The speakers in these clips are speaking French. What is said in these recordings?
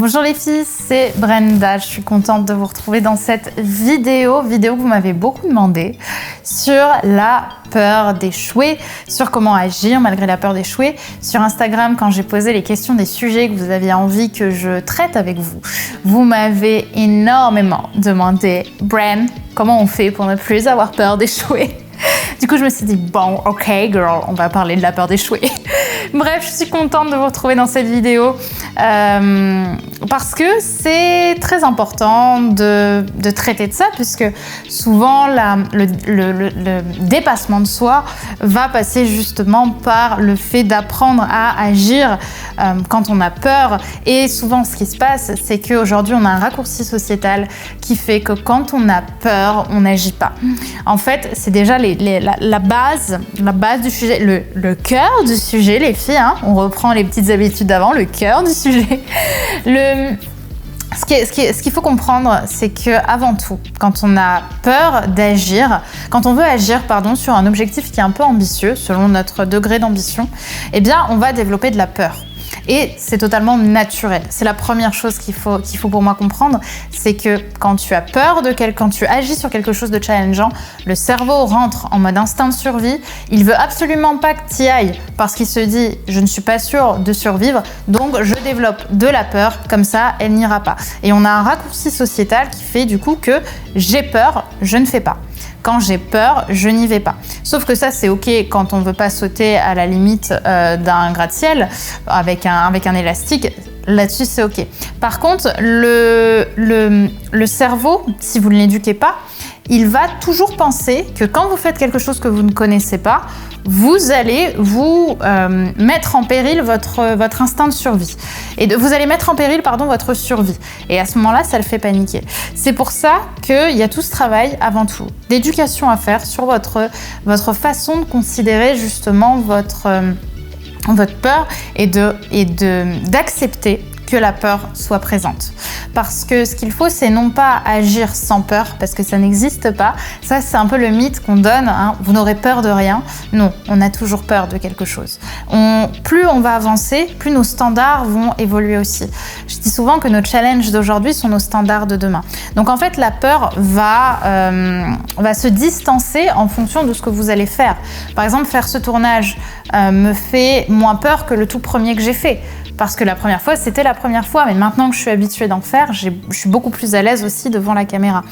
Bonjour les filles, c'est Brenda. Je suis contente de vous retrouver dans cette vidéo que vous m'avez beaucoup demandé sur la peur d'échouer, sur comment agir malgré la peur d'échouer. Sur Instagram, quand j'ai posé les questions des sujets que vous aviez envie que je traite avec vous, vous m'avez énormément demandé « Bren, comment on fait pour ne plus avoir peur d'échouer ?» Du coup, je me suis dit, bon, ok, girl, on va parler de la peur d'échouer. Bref, je suis contente de vous retrouver dans cette vidéo parce que c'est très important de traiter de ça, puisque souvent, le dépassement de soi va passer justement par le fait d'apprendre à agir quand on a peur. Et souvent, ce qui se passe, c'est qu'aujourd'hui, on a un raccourci sociétal qui fait que quand on a peur, on n'agit pas. En fait, c'est déjà la base du sujet, le cœur du sujet, les filles, hein, on reprend les petites habitudes d'avant, le cœur du sujet. Ce qu'il faut comprendre, c'est qu'avant tout, quand on a peur d'agir, quand on veut agir, sur un objectif qui est un peu ambitieux, selon notre degré d'ambition, eh bien, on va développer de la peur. Et c'est totalement naturel. C'est la première chose qu'il faut pour moi comprendre, c'est que quand tu as peur quand tu agis sur quelque chose de challengeant, le cerveau rentre en mode instinct de survie. Il veut absolument pas que tu y ailles parce qu'il se dit « je ne suis pas sûr de survivre, donc je développe de la peur, comme ça elle n'ira pas ». Et on a un raccourci sociétal qui fait du coup que j'ai peur, je ne fais pas. Quand j'ai peur, je n'y vais pas. Sauf que ça, c'est OK quand on ne veut pas sauter à la limite d'un gratte-ciel avec un élastique. Là-dessus, c'est OK. Par contre, le cerveau, si vous ne l'éduquez pas, il va toujours penser que quand vous faites quelque chose que vous ne connaissez pas, vous allez vous mettre en péril votre instinct de survie. Vous allez mettre en péril, votre survie. Et à ce moment-là, ça le fait paniquer. C'est pour ça qu'il y a tout ce travail, avant tout, d'éducation à faire sur votre façon de considérer justement votre peur et d'accepter que la peur soit présente. Parce que ce qu'il faut, c'est non pas agir sans peur, parce que ça n'existe pas. Ça, c'est un peu le mythe qu'on donne, hein. Vous n'aurez peur de rien. Non, on a toujours peur de quelque chose. Plus on va avancer, plus nos standards vont évoluer aussi. Je dis souvent que nos challenges d'aujourd'hui sont nos standards de demain. Donc en fait, la peur va se distancer en fonction de ce que vous allez faire. Par exemple, faire ce tournage me fait moins peur que le tout premier que j'ai fait. Parce que la première fois, c'était la première fois. Mais maintenant que je suis habituée d'en faire, je suis beaucoup plus à l'aise aussi devant la caméra.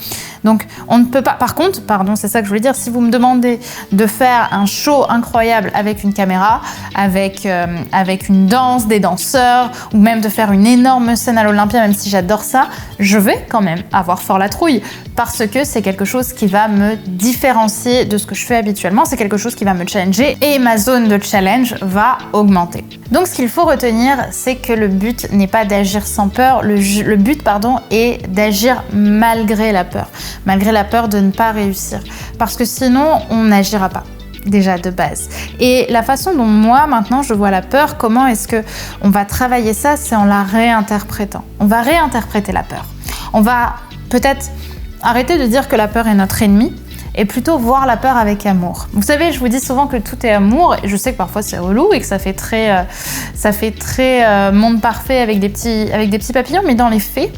Donc, on ne peut pas... Par contre, c'est ça que je voulais dire, si vous me demandez de faire un show incroyable avec une caméra, avec une danse, des danseurs, ou même de faire une énorme scène à l'Olympia, même si j'adore ça, je vais quand même avoir fort la trouille. Parce que c'est quelque chose qui va me différencier de ce que je fais habituellement. C'est quelque chose qui va me challenger et ma zone de challenge va augmenter. Donc, ce qu'il faut retenir, c'est que le but n'est pas d'agir sans peur. Le but, est d'agir malgré la peur. Malgré la peur de ne pas réussir. Parce que sinon, on n'agira pas. Déjà de base. Et la façon dont moi, maintenant, je vois la peur, comment est-ce qu'on va travailler ça, c'est en la réinterprétant. On va réinterpréter la peur. On va peut-être arrêter de dire que la peur est notre ennemi et plutôt voir la peur avec amour. Vous savez, je vous dis souvent que tout est amour, et je sais que parfois c'est relou et que ça fait très monde parfait avec des petits papillons, mais dans les faits,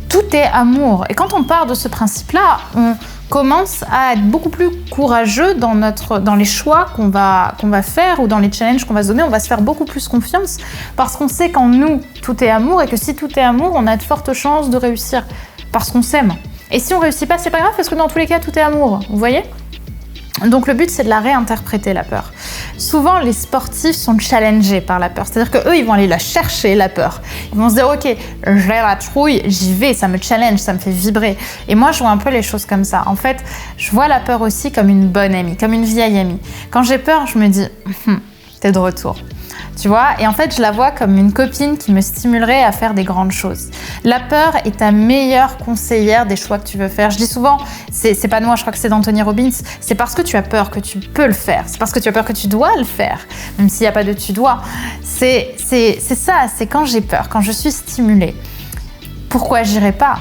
tout est amour. Et quand on part de ce principe-là, on commence à être beaucoup plus courageux dans les choix qu'on va faire ou dans les challenges qu'on va se donner. On va se faire beaucoup plus confiance parce qu'on sait qu'en nous, tout est amour, et que si tout est amour, on a de fortes chances de réussir parce qu'on s'aime. Et si on réussit pas, c'est pas grave parce que dans tous les cas, tout est amour. Vous voyez ? Donc le but, c'est de la réinterpréter, la peur. Souvent, les sportifs sont challengés par la peur. C'est-à-dire qu'eux, ils vont aller la chercher, la peur. Ils vont se dire, OK, j'ai la trouille, j'y vais, ça me challenge, ça me fait vibrer. Et moi, je vois un peu les choses comme ça. En fait, je vois la peur aussi comme une bonne amie, comme une vieille amie. Quand j'ai peur, je me dis, t'es de retour. Tu vois, et en fait, je la vois comme une copine qui me stimulerait à faire des grandes choses. La peur est ta meilleure conseillère des choix que tu veux faire. Je dis souvent, c'est pas de moi, je crois que c'est d'Anthony Robbins, c'est parce que tu as peur que tu peux le faire. C'est parce que tu as peur que tu dois le faire, même s'il n'y a pas de tu dois. C'est ça, c'est quand j'ai peur, quand je suis stimulée. Pourquoi j'irai pas ?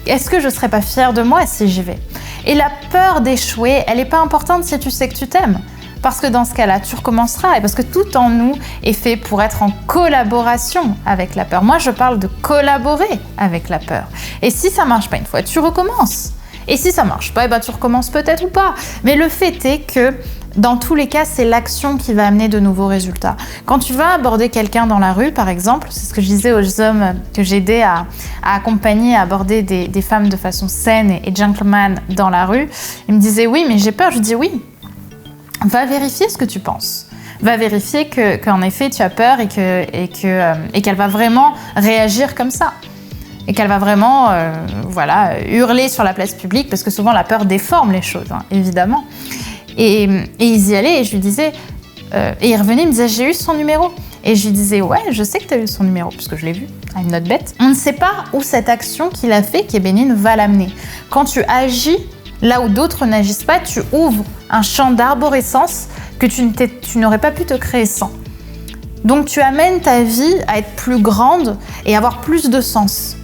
Est-ce que je serais pas fière de moi si j'y vais ? Et la peur d'échouer, elle n'est pas importante si tu sais que tu t'aimes. Parce que dans ce cas-là, tu recommenceras et parce que tout en nous est fait pour être en collaboration avec la peur. Moi, je parle de collaborer avec la peur. Et si ça marche pas une fois, tu recommences. Et si ça marche pas, tu recommences peut-être ou pas. Mais le fait est que dans tous les cas, c'est l'action qui va amener de nouveaux résultats. Quand tu vas aborder quelqu'un dans la rue, par exemple, c'est ce que je disais aux hommes que j'aidais à accompagner, à aborder des femmes de façon saine et gentleman dans la rue, ils me disaient « oui, mais j'ai peur ». Je dis « oui, va vérifier ce que tu penses. Va vérifier qu'en effet, tu as peur et qu'elle va vraiment réagir comme ça. Et qu'elle va vraiment hurler sur la place publique, parce que souvent la peur déforme les choses, évidemment. Et ils y allaient et je lui disais, et il revenait, il me disait, j'ai eu son numéro. Et je lui disais, ouais, je sais que tu as eu son numéro, puisque je l'ai vu, I'm not bête. On ne sait pas où cette action qu'il a fait, qui est bénigne, va l'amener. Quand tu agis là où d'autres n'agissent pas, tu ouvres un champ d'arborescence que tu n'aurais pas pu te créer sans. Donc tu amènes ta vie à être plus grande et avoir plus de sens.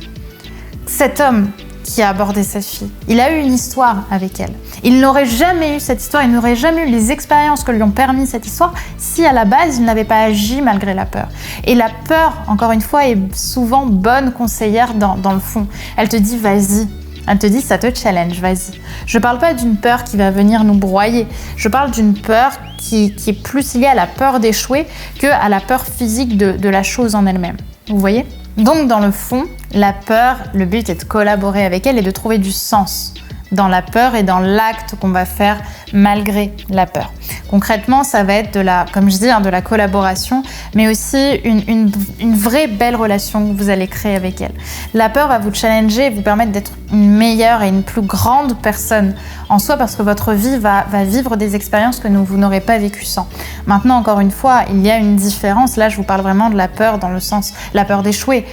Cet homme qui a abordé sa fille, il a eu une histoire avec elle. Il n'aurait jamais eu cette histoire, il n'aurait jamais eu les expériences que lui ont permis cette histoire si à la base il n'avait pas agi malgré la peur. Et la peur, encore une fois, est souvent bonne conseillère dans le fond. Elle te dit vas-y. Elle te dit ça te challenge, vas-y. Je ne parle pas d'une peur qui va venir nous broyer. Je parle d'une peur qui est plus liée à la peur d'échouer qu'à la peur physique de la chose en elle-même. Vous voyez ? Donc dans le fond, la peur, le but est de collaborer avec elle et de trouver du sens dans la peur et dans l'acte qu'on va faire malgré la peur. Concrètement, ça va être comme je dis, de la collaboration, mais aussi une vraie belle relation que vous allez créer avec elle. La peur va vous challenger et vous permettre d'être une meilleure et une plus grande personne en soi, parce que votre vie va vivre des expériences que vous n'aurez pas vécues sans. Maintenant, encore une fois, il y a une différence. Là, je vous parle vraiment de la peur dans le sens, la peur d'échouer.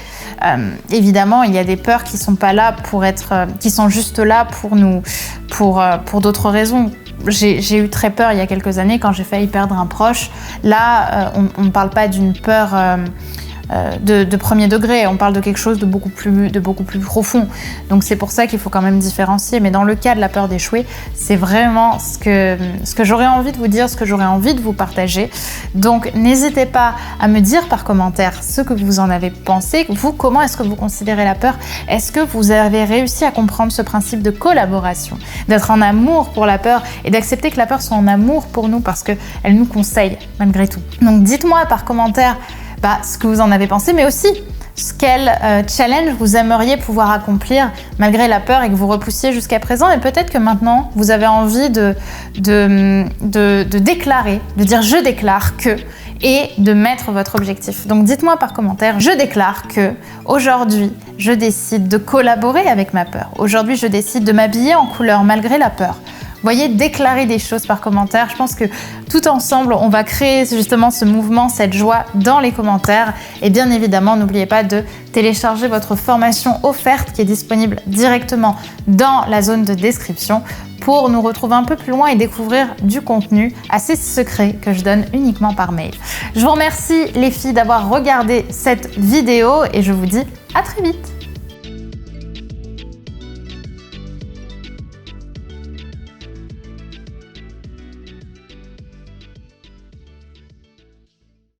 Évidemment, il y a des peurs qui sont pas là qui sont juste là pour nous, pour d'autres raisons. J'ai eu très peur il y a quelques années quand j'ai failli perdre un proche. Là, on ne parle pas d'une peur de premier degré, on parle de quelque chose de beaucoup plus profond. Donc c'est pour ça qu'il faut quand même différencier. Mais dans le cas de la peur d'échouer, c'est vraiment ce que j'aurais envie de vous dire, ce que j'aurais envie de vous partager. Donc n'hésitez pas à me dire par commentaire ce que vous en avez pensé. Vous, comment est-ce que vous considérez la peur? Est-ce que vous avez réussi à comprendre ce principe de collaboration, d'être en amour pour la peur et d'accepter que la peur soit en amour pour nous parce qu'elle nous conseille malgré tout? Donc dites-moi par commentaire ce que vous en avez pensé, mais aussi quel challenge vous aimeriez pouvoir accomplir malgré la peur et que vous repoussiez jusqu'à présent. Et peut-être que maintenant, vous avez envie de déclarer, de dire « je déclare que » et de mettre votre objectif. Donc dites-moi par commentaire « je déclare que aujourd'hui, je décide de collaborer avec ma peur. Aujourd'hui, je décide de m'habiller en couleur malgré la peur. » Vous voyez, déclarer des choses par commentaire. Je pense que tout ensemble, on va créer justement ce mouvement, cette joie dans les commentaires. Et bien évidemment, n'oubliez pas de télécharger votre formation offerte qui est disponible directement dans la zone de description pour nous retrouver un peu plus loin et découvrir du contenu assez secret que je donne uniquement par mail. Je vous remercie les filles d'avoir regardé cette vidéo et je vous dis à très vite.